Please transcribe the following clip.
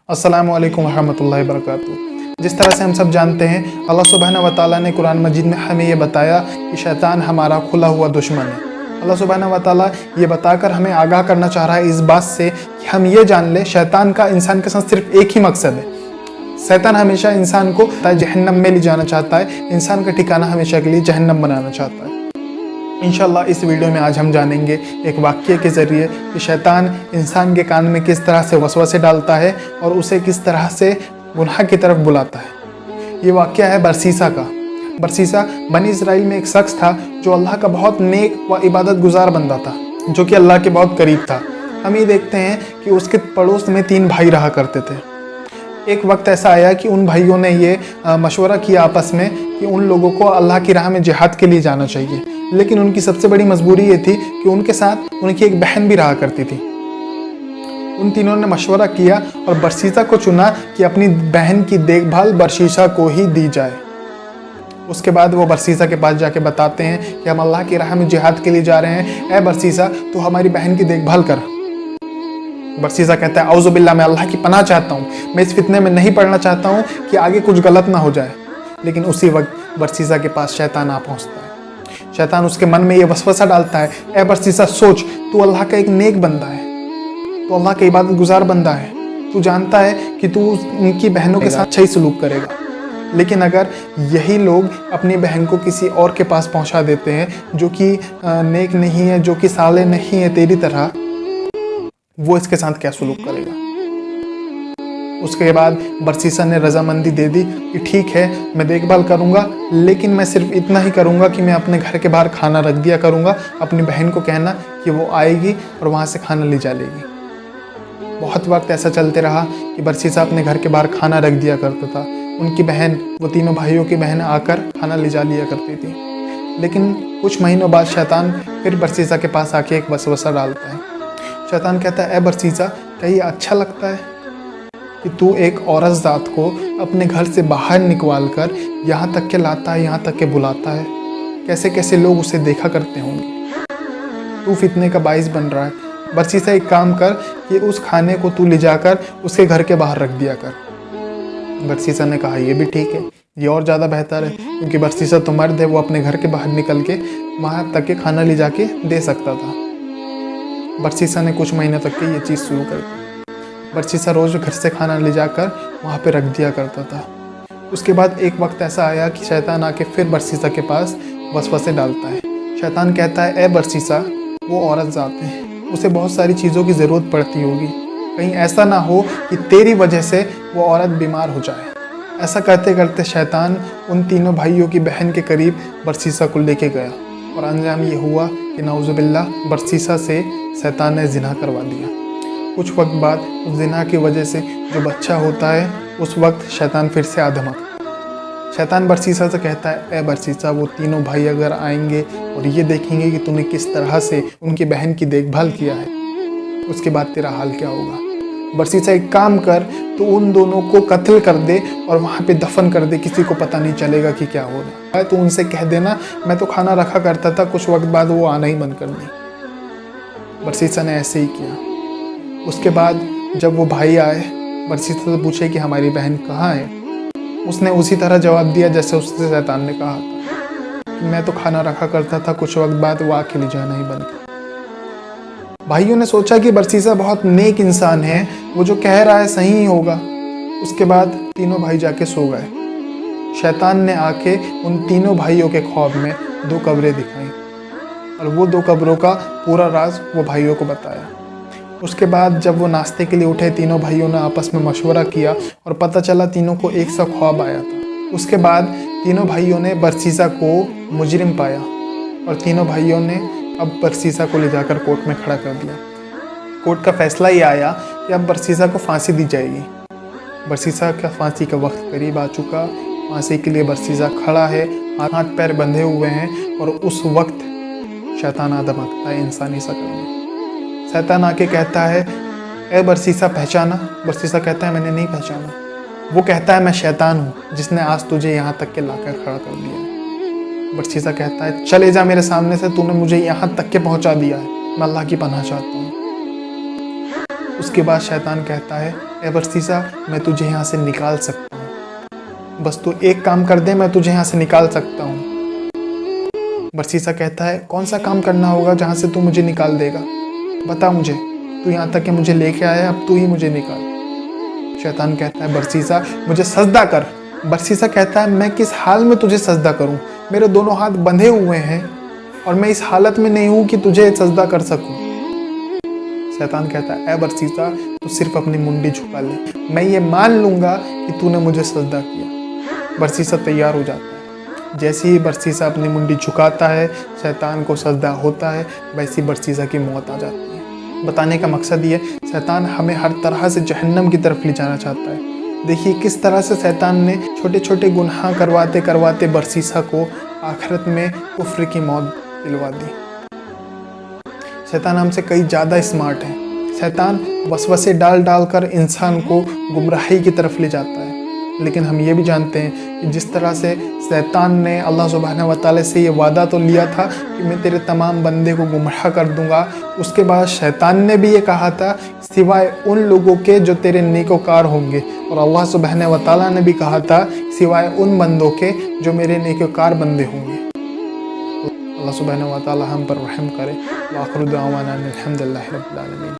अस्सलामु अलैकुम वरहमतुल्लाहि वबरकातुहू। जिस तरह से हम सब जानते हैं, अल्लाह सुब्हानहू व तआला ने कुरान मजीद में हमें ये बताया कि शैतान हमारा खुला हुआ दुश्मन है। अल्लाह सुब्हानहू व तआला ये बताकर हमें आगाह करना चाह रहा है इस बात से कि हम ये जान लें शैतान का इंसान के साथ सिर्फ एक ही मकसद है। शैतान हमेशा इंसान को जहन्नम में ले जाना चाहता है, इंसान का ठिकाना हमेशा के लिए जहन्नम बनाना चाहता है। इंशाअल्लाह इस वीडियो में आज हम जानेंगे एक वाक़ये के ज़रिए कि शैतान इंसान के कान में किस तरह से वसवसे डालता है और उसे किस तरह से गुनाह की तरफ बुलाता है। ये वाक़या है बरसीसा का। बरसीसा बनी इसराइल में एक शख्स था जो अल्लाह का बहुत नेक व इबादत गुजार बंदा था, जो कि अल्लाह के बहुत करीब था। हम ये देखते हैं कि उसके पड़ोस में 3 भाई रहा करते थे। एक वक्त ऐसा आया कि उन भाइयों ने ये मशवरा किया आपस में कि उन लोगों को अल्लाह की राह में जिहाद के लिए जाना चाहिए, लेकिन उनकी सबसे बड़ी मजबूरी ये थी कि उनके साथ उनकी एक बहन भी रहा करती थी। उन तीनों ने मशवरा किया और बरसीसा को चुना कि अपनी बहन की देखभाल बरसीसा को ही दी जाए। उसके बाद वो बरसीसा के पास जाके बताते हैं कि हम अल्लाह की राह में जिहाद के लिए जा रहे हैं, ए बरसीसा तू हमारी बहन की देखभाल कर। बरसीसा कहता है औज़ु बिल्लाह, मैं अल्लाह की पनाह चाहता हूँ, मैं इस फितने में नहीं पड़ना चाहता हूँ कि आगे कुछ गलत ना हो जाए। लेकिन उसी वक्त बरसीसा के पास शैतान आ पहुँचता है। शैतान उसके मन में ये वसवसा डालता है, ए बरसीसा सोच, तू अल्लाह का एक नेक बंदा है, तू अल्लाह का इबादत गुजार बंदा है, तू जानता है कि तू उनकी बहनों के साथ अच्छा ही सलूक करेगा। लेकिन अगर यही लोग अपनी बहन को किसी और के पास पहुँचा देते हैं जो कि नेक नहीं है, जो कि साले नहीं है तेरी तरह, वो इसके साथ क्या सलूक करेगा। उसके बाद बरसीसा ने रजामंदी दे दी कि ठीक है मैं देखभाल करूंगा, लेकिन मैं सिर्फ इतना ही करूंगा कि मैं अपने घर के बाहर खाना रख दिया करूंगा। अपनी बहन को कहना कि वो आएगी और वहां से खाना ले जा लेगी। बहुत वक्त ऐसा चलते रहा कि बरसीसा अपने घर के बाहर खाना रख दिया करता था। उनकी बहन, वो तीनों भाइयों की बहन आकर खाना ले जा लिया करती थी। लेकिन कुछ महीनों बाद शैतान फिर बरसीसा के पास आके एक वसवसा डालता है। शैतान कहता है, ए बरसीसा, क्या ये अच्छा लगता है कि तू एक औरत ज़ात को अपने घर से बाहर निकलवा कर यहाँ तक के लाता है, यहाँ तक के बुलाता है? कैसे कैसे लोग उसे देखा करते होंगे। तू फितने का बाइस बन रहा है। बरसीसा एक काम कर कि उस खाने को तू ले जाकर उसके घर के बाहर रख दिया कर। बरसीसा ने कहा, ये भी ठीक है, ये और ज़्यादा बेहतर है, क्योंकि बरसीसा तो मर्द है, वो अपने घर के बाहर निकल के वहाँ तक के खाना ले जाके दे सकता था। बरसीसा ने कुछ महीने तक के ये चीज़ शुरू कर दी। बरसीसा रोज़ घर से खाना ले जाकर वहाँ पे रख दिया करता था। उसके बाद एक वक्त ऐसा आया कि शैतान आके फिर बरसीसा के पास वसवसे डालता है। शैतान कहता है, ए बरसीसा, वो औरत ज़ात है, उसे बहुत सारी चीज़ों की ज़रूरत पड़ती होगी, कहीं ऐसा ना हो कि तेरी वजह से वो औरत बीमार हो जाए। ऐसा करते करते शैतान उन तीनों भाइयों की बहन के करीब बरसीसा को लेके गया और अंजाम ये हुआ कि नाउज़ुबिल्लाह बरसीसा से शैतान ने ज़िना करवा दिया। कुछ वक्त बाद उस ज़िना की वजह से जो बच्चा होता है, उस वक्त शैतान फिर से आधमक। शैतान बरसीसा से कहता है, ए बरसीसा, वो तीनों भाई अगर आएंगे और ये देखेंगे कि तूने किस तरह से उनकी बहन की देखभाल किया है, उसके बाद तेरा हाल क्या होगा। बरसीसा एक काम कर, तो उन दोनों को कत्ल कर दे और वहाँ पे दफन कर दे, किसी को पता नहीं चलेगा कि क्या हो रहा है। तो उनसे कह देना मैं तो खाना रखा करता था, कुछ वक्त बाद वो आना ही बंद कर दी। बरसीसा ने ऐसे ही किया। उसके बाद जब वो भाई आए, बरसीसा से पूछे कि हमारी बहन कहाँ है। उसने उसी तरह जवाब दिया जैसे उससे शैतान ने कहा था कि मैं तो खाना रखा करता था, कुछ वक्त बाद वो आके ले जाना ही बंद कर। भाइयों ने सोचा कि बरसीसा बहुत नेक इंसान है, वो जो कह रहा है सही ही होगा। उसके बाद तीनों भाई जाके सो गए। शैतान ने आके उन तीनों भाइयों के ख्वाब में 2 कब्रें दिखाई और वो 2 कब्रों का पूरा राज वो भाइयों को बताया। उसके बाद जब वो नाश्ते के लिए उठे, तीनों भाइयों ने आपस में मशवरा किया और पता चला तीनों को एक सा ख्वाब आया था। उसके बाद तीनों भाइयों ने बरसीसा को मुजरिम पाया और तीनों भाइयों ने अब बरसीसा को ले जाकर कोर्ट में खड़ा कर दिया। कोर्ट का फैसला ये आया कि अब बरसीसा को फांसी दी जाएगी। बरसीसा का फांसी का वक्त करीब आ चुका। फांसी के लिए बरसीसा खड़ा है, हाथ पैर बंधे हुए हैं और उस वक्त शैतान आदमकता है इंसानी शक्ल में। शैतान आके कहता है, ए बरसीसा, पहचाना? बरसीसा कहता है, मैंने नहीं पहचाना। वो कहता है, मैं शैतान हूँ जिसने आज तुझे यहाँ तक के लाकर खड़ा कर दिया है। बरसीसा कहता है, चले जा मेरे सामने से, तूने मुझे यहाँ तक के पहुँचा दिया है, मैं अल्लाह की पनाह चाहता हूँ। उसके बाद शैतान कहता है, ए बरसीसा, मैं तुझे यहाँ से निकाल सकता हूँ, बस तू एक काम कर दे, मैं तुझे यहाँ से निकाल सकता हूँ। बरसीसा कहता है, कौन सा काम करना होगा जहाँ से तू मुझे निकाल देगा, बता मुझे, तू यहाँ तक कि मुझे लेके आया, अब तू ही मुझे निकाल। शैतान कहता है, बरसीसा मुझे सजदा कर। बरसीसा कहता है, मैं किस हाल में तुझे सजदा करूँ, मेरे दोनों हाथ बंधे हुए हैं और मैं इस हालत में नहीं हूँ कि तुझे सजदा कर सकूँ। शैतान कहता है, ए बरसीसा, तू सिर्फ अपनी मुंडी झुका ले, मैं ये मान लूँगा कि तूने मुझे सजदा किया। बरसीसा तैयार हो जाता है। जैसे ही बरसीसा अपनी मुंडी झुकाता है, शैतान को सजदा होता है, वैसी बरसीसा की मौत आ जाती है। बताने का मकसद ये, शैतान हमें हर तरह से जहन्नम की तरफ ले जाना चाहता है। देखिए किस तरह से शैतान ने छोटे छोटे गुनाह करवाते करवाते बरसीसा को आखिरत में कुफ्र की मौत दिलवा दी। शैतान हमसे कई ज़्यादा स्मार्ट है। शैतान वसवसे डाल डाल कर इंसान को गुमराही की तरफ ले जाता है। लेकिन हम ये भी जानते हैं कि जिस तरह से शैतान ने अल्लाह सुब्हानहू व तआला से ये वादा तो लिया था कि मैं तेरे तमाम बंदे को गुमराह कर दूंगा, उसके बाद शैतान ने भी ये कहा था सिवाय उन लोगों के जो तेरे नेकोकार होंगे, और अल्लाह सुब्हानहू व तआला ने भी कहा था सिवाय उन बंदों के जो मेरे नेकोकार बंदे होंगे। अल्लाह सुब्हानहू व तआला हम पर रहम करे। व आखिरु दावाना अनिल हम्दुलिल्लाहि रब्बिल आलमीन।